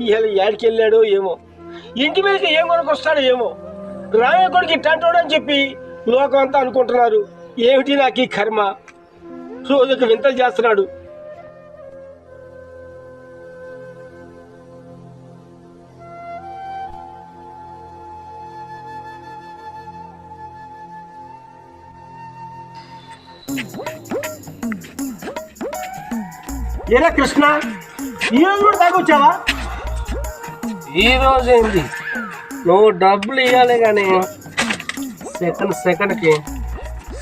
ఇలా ఏడికి వెళ్ళాడో ఏమో, ఇంటి మీదకి ఏం కొనుకొస్తాడో ఏమో. రామయ్య కొడుకు ఇట్టంటాడు అని చెప్పి లోకం అంతా అనుకుంటున్నారు. ఏమిటి నాకు ఈ కర్మ, రోజుకు వింతలు చేస్తున్నాడు. ఏరా కృష్ణ, ఈరోజు కూడా తాగొచ్చావా? ఈరోజు ఏంటి, నువ్వు డబ్బులు ఇవ్వాలి కానీ సెకండ్కి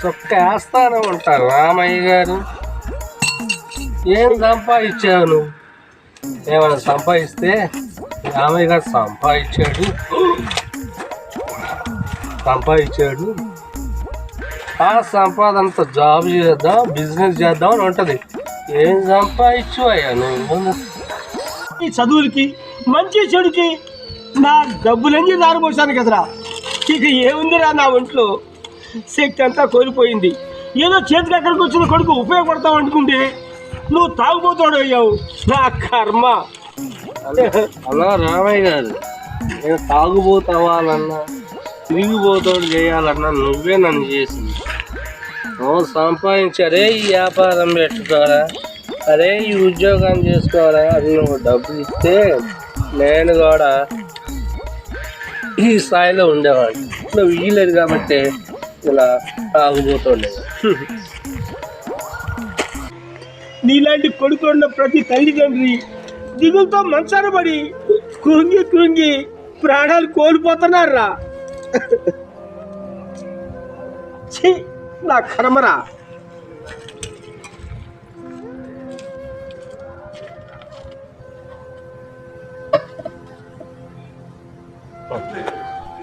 సొక్క వేస్తానే ఉంటారు రామయ్య గారు. ఏం సంపాదించావు నువ్వు? ఏమైనా సంపాదిస్తే రామయ్య గారు సంపాదించాడు. ఆ సంపాదనతో జాబ్ చేద్దాం, బిజినెస్ చేద్దాం అని ఉంటుంది. ఏం సంపాదించు అయ్యా నువ్వు? ఈ చదువులకి మంచి చెడుకి నా డబ్బులన్నీ దారిపోసాను కదరా. ఇక ఏముందిరా నా ఒంట్లో, శక్తి అంతా కోల్పోయింది. ఏదో చేతికి ఎక్కడికి వచ్చిన కొడుకు ఉపయోగపడతావు అనుకుంటే నువ్వు తాగుపోతాడు అయ్యావు. నా కర్మ. అలా రామయ్య గారు, నేను తాగుపోతావాలన్నా తిరిగిపోతాడు చేయాలన్నా నువ్వే నన్ను చేసింది. నువ్వు సంపాదించారే ఈ వ్యాపారం పెట్టుకోరా, అరే ఈ ఉద్యోగం చేసుకోరా అది నువ్వు డబ్బులు ఇస్తే నేను కూడా ఈ స్థాయిలో ఉండేవాడిని. నువ్వు ఇయ్యలేదు కాబట్టి ఇలా తాగుపోతుండేది. నీలాంటి కొడుకున్న ప్రతి తల్లిదండ్రి దిగులతో మంచాన పడి కృంగి ప్రాణాలు కోల్పోతున్నారా. నా కర్మరా. Okay.